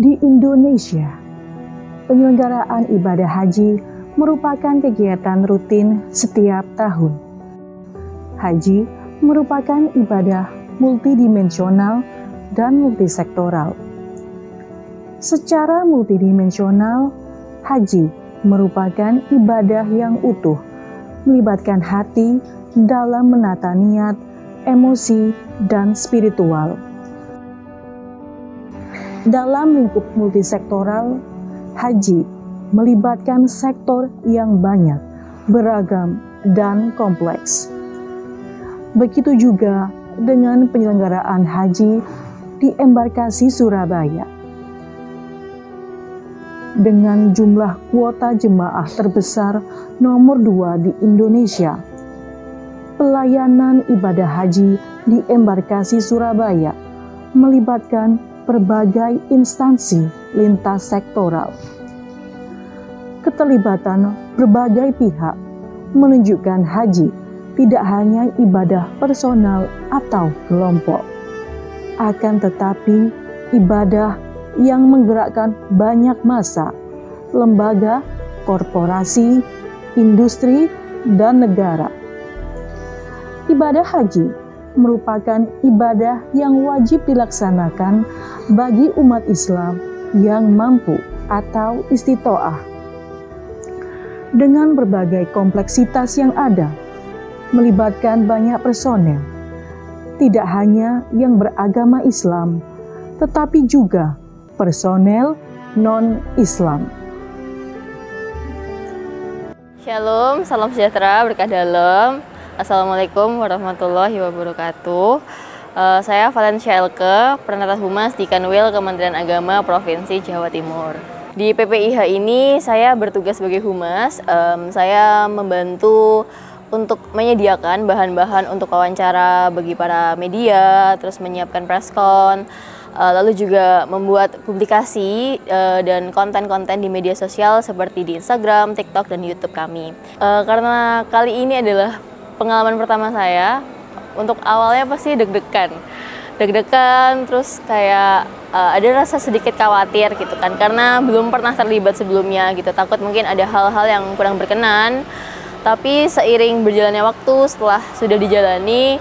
Di Indonesia, penyelenggaraan ibadah haji merupakan kegiatan rutin setiap tahun. Haji merupakan ibadah multidimensional dan multisektoral. Secara multidimensional, haji merupakan ibadah yang utuh, melibatkan hati dalam menata niat, emosi, dan spiritual. Dalam lingkup multisektoral, haji melibatkan sektor yang banyak, beragam, dan kompleks. Begitu juga dengan penyelenggaraan haji di Embarkasi Surabaya. Dengan jumlah kuota jemaah terbesar nomor 2 di Indonesia, pelayanan ibadah haji di Embarkasi Surabaya melibatkan berbagai instansi lintas sektoral. Keterlibatan berbagai pihak menunjukkan haji tidak hanya ibadah personal atau kelompok, akan tetapi ibadah yang menggerakkan banyak massa, lembaga, korporasi, industri, dan negara. Ibadah haji merupakan ibadah yang wajib dilaksanakan bagi umat Islam yang mampu atau istitoah. Dengan berbagai kompleksitas yang ada, melibatkan banyak personel, tidak hanya yang beragama Islam, tetapi juga personel non-Islam. Shalom, salam sejahtera, berkah dalam. Assalamualaikum warahmatullahi wabarakatuh. Saya Valencia Elke, Penata Humas di Kanwil Kementerian Agama Provinsi Jawa Timur. Di PPIH ini saya bertugas sebagai humas. Saya membantu untuk menyediakan bahan-bahan untuk wawancara bagi para media, terus menyiapkan preskon, lalu juga membuat publikasi dan konten-konten di media sosial seperti di Instagram, TikTok, dan YouTube kami. Karena kali ini adalah pengalaman pertama saya, untuk awalnya pasti deg-degan, terus kayak ada rasa sedikit khawatir gitu kan, karena belum pernah terlibat sebelumnya gitu, takut mungkin ada hal-hal yang kurang berkenan. Tapi seiring berjalannya waktu, setelah sudah dijalani,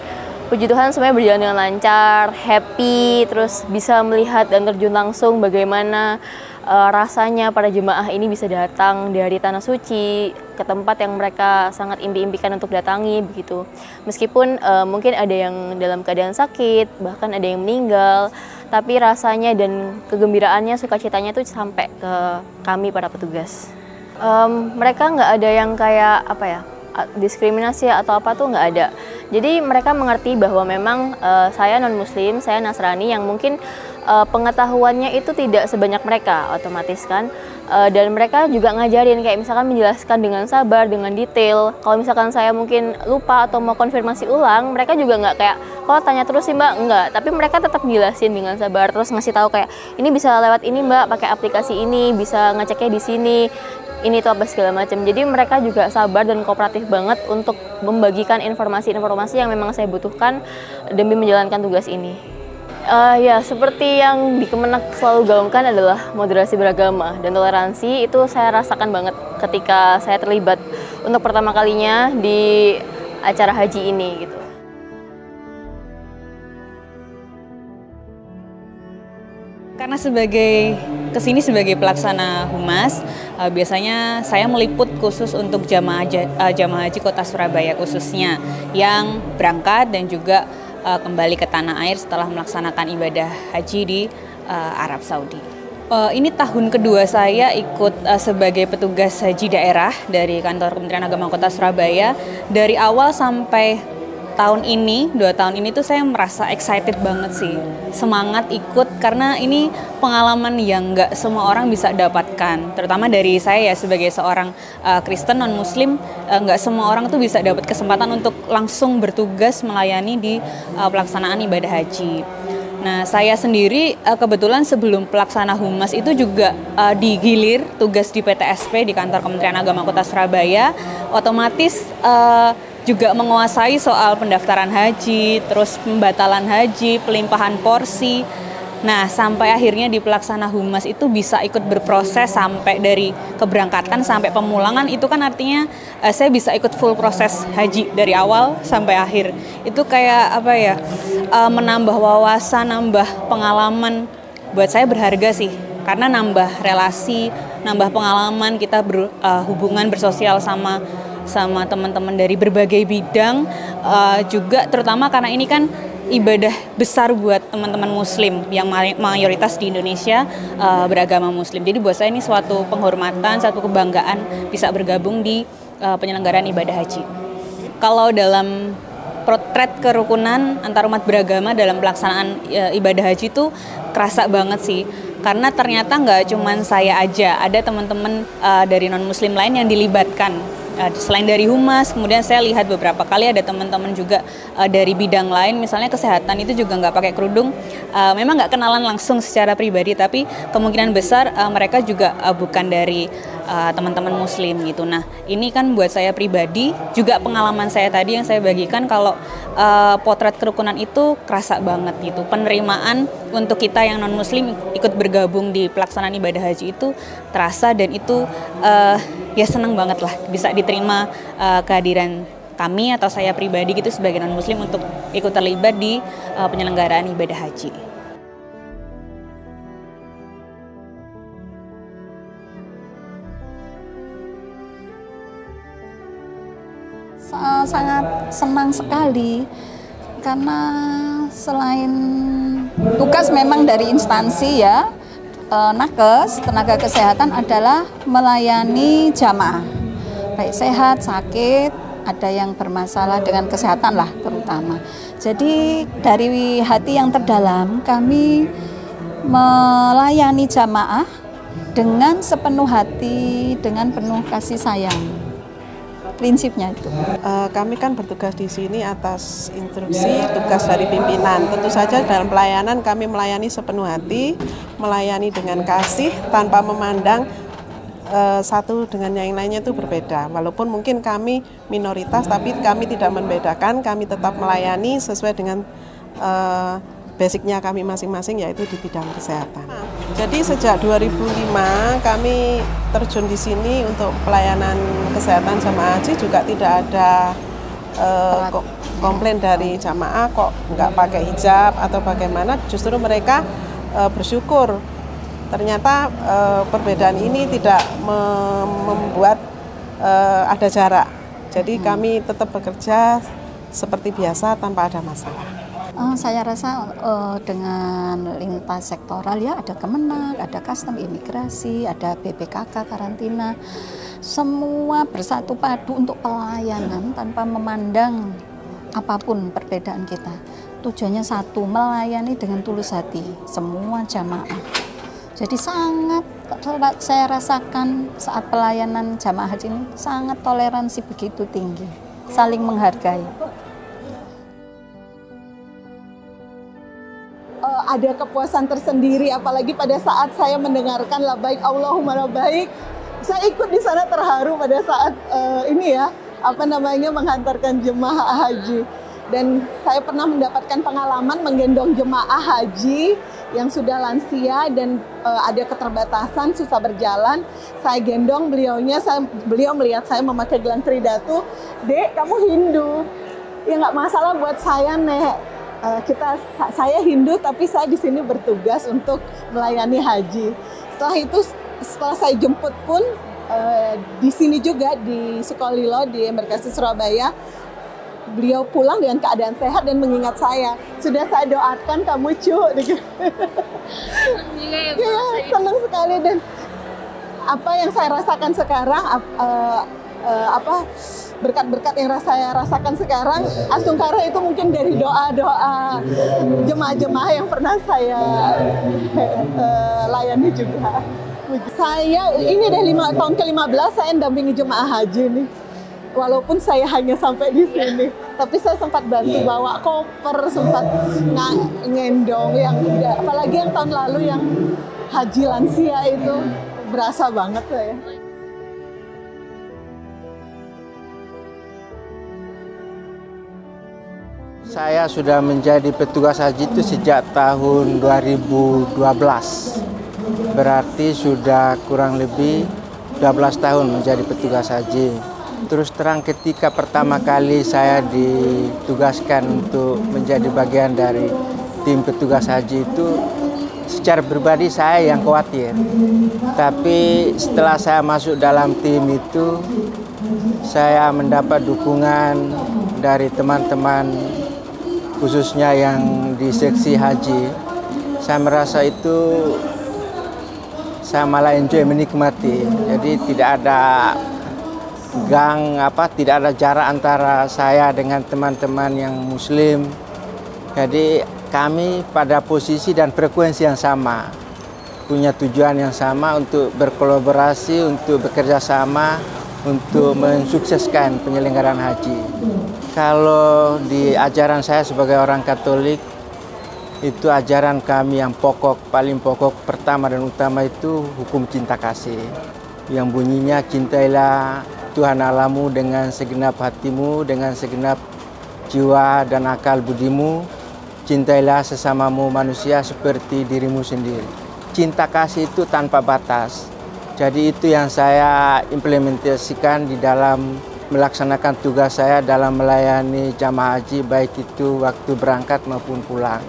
puji Tuhan semuanya berjalan dengan lancar, happy, terus bisa melihat dan terjun langsung bagaimana rasanya para jemaah ini bisa datang dari Tanah Suci ke tempat yang mereka sangat impi-impikan untuk datangi begitu. Meskipun mungkin ada yang dalam keadaan sakit, bahkan ada yang meninggal, tapi rasanya dan kegembiraannya, sukacitanya itu sampai ke kami para petugas. Mereka nggak ada yang kayak apa ya, diskriminasi atau apa tuh nggak ada. Jadi mereka mengerti bahwa memang saya non-muslim, saya Nasrani yang mungkin pengetahuannya itu tidak sebanyak mereka otomatis kan. Dan mereka juga ngajarin kayak misalkan menjelaskan dengan sabar, dengan detail. Kalau misalkan saya mungkin lupa atau mau konfirmasi ulang, mereka juga nggak kayak, kok tanya terus sih mbak, enggak. Tapi mereka tetap jelasin dengan sabar, terus ngasih tahu kayak, ini bisa lewat ini mbak, pakai aplikasi ini, bisa ngeceknya di sini. Ini tuh apa segala macam. Jadi mereka juga sabar dan kooperatif banget untuk membagikan informasi-informasi yang memang saya butuhkan demi menjalankan tugas ini. Ya, seperti yang di Kemenak selalu gaungkan adalah moderasi beragama dan toleransi. Itu saya rasakan banget ketika saya terlibat untuk pertama kalinya di acara haji ini gitu. Karena kesini sebagai pelaksana humas, biasanya saya meliput khusus untuk jamaah haji Kota Surabaya khususnya yang berangkat dan juga kembali ke tanah air setelah melaksanakan ibadah haji di Arab Saudi. Ini tahun kedua saya ikut sebagai petugas haji daerah dari kantor Kementerian Agama Kota Surabaya. Dari awal sampai tahun ini, 2 tahun ini tuh saya merasa excited banget sih, semangat ikut karena ini pengalaman yang nggak semua orang bisa dapatkan, terutama dari saya ya sebagai seorang Kristen non-Muslim, nggak semua orang tuh bisa dapat kesempatan untuk langsung bertugas melayani di pelaksanaan ibadah haji. Nah, saya sendiri kebetulan sebelum pelaksana humas itu juga digilir tugas di PTSP di kantor Kementerian Agama Kota Surabaya, otomatis juga menguasai soal pendaftaran haji, terus pembatalan haji, pelimpahan porsi, Nah, sampai akhirnya di pelaksana humas itu bisa ikut berproses sampai dari keberangkatan sampai pemulangan, itu kan artinya saya bisa ikut full proses haji dari awal sampai akhir. Itu kayak apa ya, menambah wawasan, nambah pengalaman, buat saya berharga sih. Karena nambah relasi, nambah pengalaman, kita berhubungan bersosial sama teman-teman dari berbagai bidang, juga terutama karena ini kan ibadah besar buat teman-teman muslim yang mayoritas di Indonesia beragama muslim. Jadi buat saya ini suatu penghormatan, satu kebanggaan bisa bergabung di penyelenggaraan ibadah haji. Kalau dalam potret kerukunan antar umat beragama dalam pelaksanaan ibadah haji itu kerasa banget sih. Karena ternyata nggak cuma saya aja, ada teman-teman dari non-muslim lain yang dilibatkan. Selain dari humas, kemudian saya lihat beberapa kali ada teman-teman juga dari bidang lain, misalnya kesehatan itu juga nggak pakai kerudung. Memang nggak kenalan langsung secara pribadi, tapi kemungkinan besar mereka juga bukan dari teman-teman muslim gitu. Nah, ini kan buat saya pribadi, juga pengalaman saya tadi yang saya bagikan kalau potret kerukunan itu kerasa banget gitu. Penerimaan untuk kita yang non-muslim ikut bergabung di pelaksanaan ibadah haji itu terasa, dan itu ya senang banget lah bisa diterima kehadiran kami atau saya pribadi gitu sebagai non-muslim untuk ikut terlibat di penyelenggaraan ibadah haji. Sangat senang sekali karena selain tugas memang dari instansi ya, nakes, tenaga kesehatan adalah melayani jamaah, baik sehat, sakit, ada yang bermasalah dengan kesehatan lah terutama. Jadi dari hati yang terdalam kami melayani jamaah dengan sepenuh hati, dengan penuh kasih sayang. Prinsipnya itu. Kami kan bertugas di sini atas instruksi tugas dari pimpinan. Tentu saja dalam pelayanan kami melayani sepenuh hati, melayani dengan kasih tanpa memandang satu dengan yang lainnya itu berbeda. Walaupun mungkin kami minoritas, tapi kami tidak membedakan. Kami tetap melayani sesuai dengan basicnya kami masing-masing, yaitu di bidang kesehatan. Jadi sejak 2005 kami terjun di sini untuk pelayanan kesehatan jamaah haji, juga tidak ada komplain dari jamaah kok nggak pakai hijab atau bagaimana. Justru mereka bersyukur. Ternyata perbedaan ini tidak membuat ada jarak. Jadi kami tetap bekerja seperti biasa tanpa ada masalah. Saya rasa dengan lintas sektoral ya, ada Kemenak, ada Custom Imigrasi, ada BPKK karantina, semua bersatu padu untuk pelayanan tanpa memandang apapun perbedaan kita. Tujuannya satu, melayani dengan tulus hati semua jamaah. Jadi sangat saya rasakan saat pelayanan jamaah haji ini sangat toleransi begitu tinggi, saling menghargai. Ada kepuasan tersendiri, apalagi pada saat saya mendengarkan labbaik Allahumma labbaik. Saya ikut di sana terharu pada saat menghantarkan jemaah haji. Dan saya pernah mendapatkan pengalaman menggendong jemaah haji yang sudah lansia dan ada keterbatasan, susah berjalan. Saya gendong beliaunya, beliau melihat saya memakai gelang tridatu. "Dek, kamu Hindu." "Ya nggak masalah buat saya, Nek. Saya Hindu tapi saya di sini bertugas untuk melayani haji." Setelah itu, setelah saya jemput pun di sini juga di Sukolilo di Embarkasi Surabaya, beliau pulang dengan keadaan sehat dan mengingat saya. "Sudah saya doakan kamu, Cu." Ya, senang sekali. Dan apa yang saya rasakan sekarang, berkat-berkat yang saya rasakan sekarang, asungkara itu mungkin dari doa-doa jemaah-jemaah yang pernah saya layani juga. Saya ini udah tahun ke-15 saya mendampingi jemaah haji nih. Walaupun saya hanya sampai di sini, tapi saya sempat bantu bawa koper, sempat ngendong yang apalagi yang tahun lalu yang haji lansia itu berasa banget saya. Saya sudah menjadi petugas haji itu sejak tahun 2012. Berarti sudah kurang lebih 12 tahun menjadi petugas haji. Terus terang ketika pertama kali saya ditugaskan untuk menjadi bagian dari tim petugas haji itu, secara pribadi saya yang khawatir. Tapi setelah saya masuk dalam tim itu, saya mendapat dukungan dari teman-teman khususnya yang di seksi haji. Saya merasa itu saya malah enjoy, menikmati. Jadi tidak ada tidak ada jarak antara saya dengan teman-teman yang muslim. Jadi kami pada posisi dan frekuensi yang sama, punya tujuan yang sama untuk berkolaborasi, untuk bekerja sama, untuk mensukseskan penyelenggaraan haji. Kalau di ajaran saya sebagai orang Katolik, itu ajaran kami yang paling pokok, pertama dan utama itu hukum cinta kasih. Yang bunyinya, cintailah Tuhan Allahmu dengan segenap hatimu, dengan segenap jiwa dan akal budimu. Cintailah sesamamu manusia seperti dirimu sendiri. Cinta kasih itu tanpa batas. Jadi itu yang saya implementasikan di dalam melaksanakan tugas saya dalam melayani jamaah haji, baik itu waktu berangkat maupun pulang.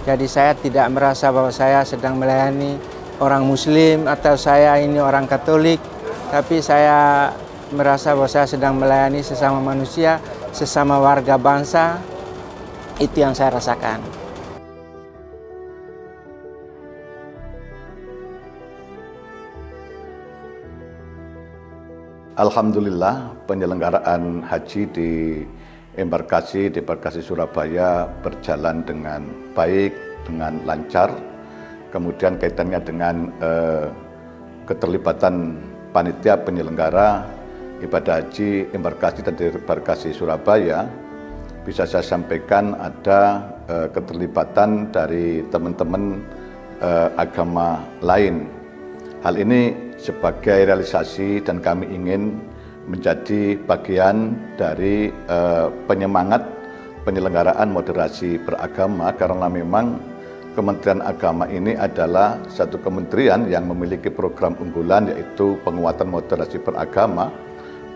Jadi saya tidak merasa bahwa saya sedang melayani orang muslim atau saya ini orang Katolik, tapi saya merasa bahwa saya sedang melayani sesama manusia, sesama warga bangsa. Itu yang saya rasakan. Alhamdulillah, penyelenggaraan haji di embarkasi Surabaya berjalan dengan baik, dengan lancar. Kemudian kaitannya dengan keterlibatan panitia penyelenggara ibadah haji embarkasi dan embarkasi Surabaya, bisa saya sampaikan ada keterlibatan dari teman-teman agama lain. Hal ini sebagai realisasi dan kami ingin menjadi bagian dari penyemangat penyelenggaraan moderasi beragama, karena memang Kementerian Agama ini adalah satu kementerian yang memiliki program unggulan, yaitu penguatan moderasi beragama.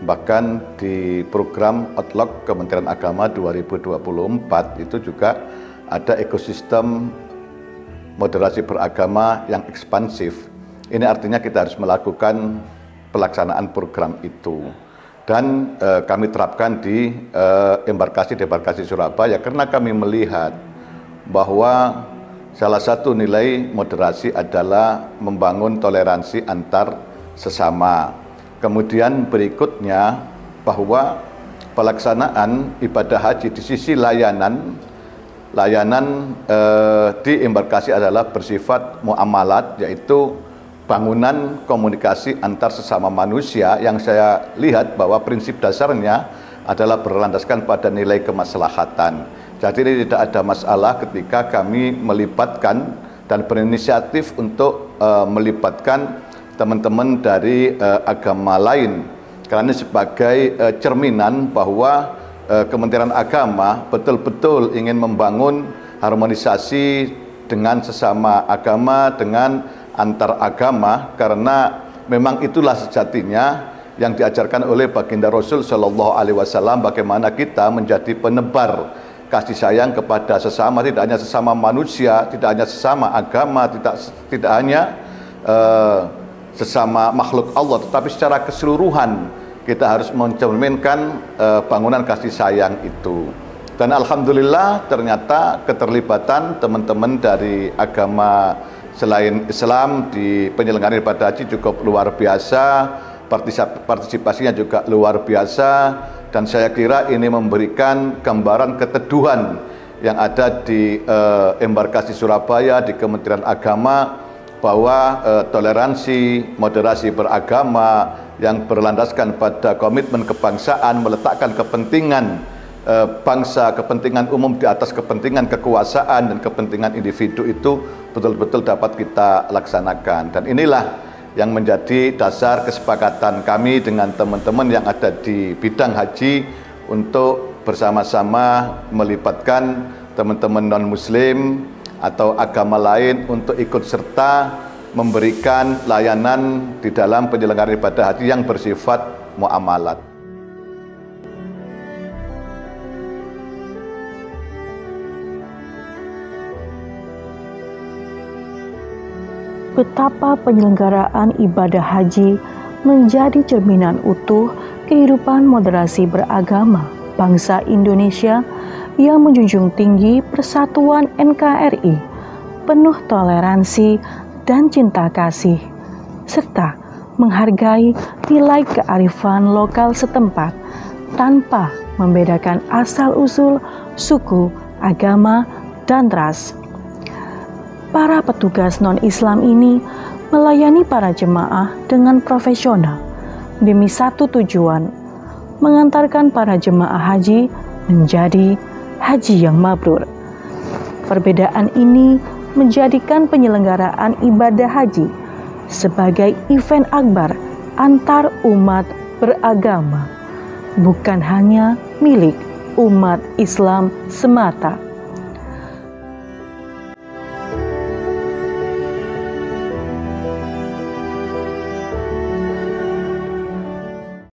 Bahkan di program Outlook Kementerian Agama 2024 itu juga ada ekosistem moderasi beragama yang ekspansif. Ini artinya kita harus melakukan pelaksanaan program itu. Dan kami terapkan di embarkasi Surabaya karena kami melihat bahwa salah satu nilai moderasi adalah membangun toleransi antar sesama. Kemudian berikutnya bahwa pelaksanaan ibadah haji di sisi layanan di embarkasi adalah bersifat muamalat, yaitu bangunan komunikasi antar sesama manusia yang saya lihat bahwa prinsip dasarnya adalah berlandaskan pada nilai kemaslahatan. Jadi ini tidak ada masalah ketika kami melibatkan dan berinisiatif untuk melibatkan teman-teman dari agama lain, karena ini sebagai cerminan bahwa Kementerian Agama betul-betul ingin membangun harmonisasi dengan sesama agama, dengan antar agama, karena memang itulah sejatinya yang diajarkan oleh baginda Rasul Shallallahu Alaihi Wasallam, bagaimana kita menjadi penebar kasih sayang kepada sesama, tidak hanya sesama manusia, tidak hanya sesama agama, tidak hanya sesama makhluk Allah, tetapi secara keseluruhan kita harus mencerminkan bangunan kasih sayang itu. Dan alhamdulillah ternyata keterlibatan teman-teman dari agama selain Islam di penyelenggaraan ibadah haji cukup luar biasa, partisipasinya juga luar biasa, dan saya kira ini memberikan gambaran keteduhan yang ada di embarkasi Surabaya, di Kementerian Agama, bahwa toleransi, moderasi beragama yang berlandaskan pada komitmen kebangsaan, meletakkan kepentingan bangsa, kepentingan umum di atas kepentingan kekuasaan dan kepentingan individu itu betul-betul dapat kita laksanakan. Dan inilah yang menjadi dasar kesepakatan kami dengan teman-teman yang ada di bidang haji untuk bersama-sama melibatkan teman-teman non-muslim atau agama lain untuk ikut serta memberikan layanan di dalam penyelenggaraan ibadah haji yang bersifat muamalat. Betapa penyelenggaraan ibadah haji menjadi cerminan utuh kehidupan moderasi beragama bangsa Indonesia yang menjunjung tinggi persatuan NKRI, penuh toleransi dan cinta kasih, serta menghargai nilai kearifan lokal setempat tanpa membedakan asal-usul, suku, agama, dan ras. Para petugas non-Islam ini melayani para jemaah dengan profesional demi satu tujuan, mengantarkan para jemaah haji menjadi haji yang mabrur. Perbedaan ini menjadikan penyelenggaraan ibadah haji sebagai event akbar antar umat beragama, bukan hanya milik umat Islam semata.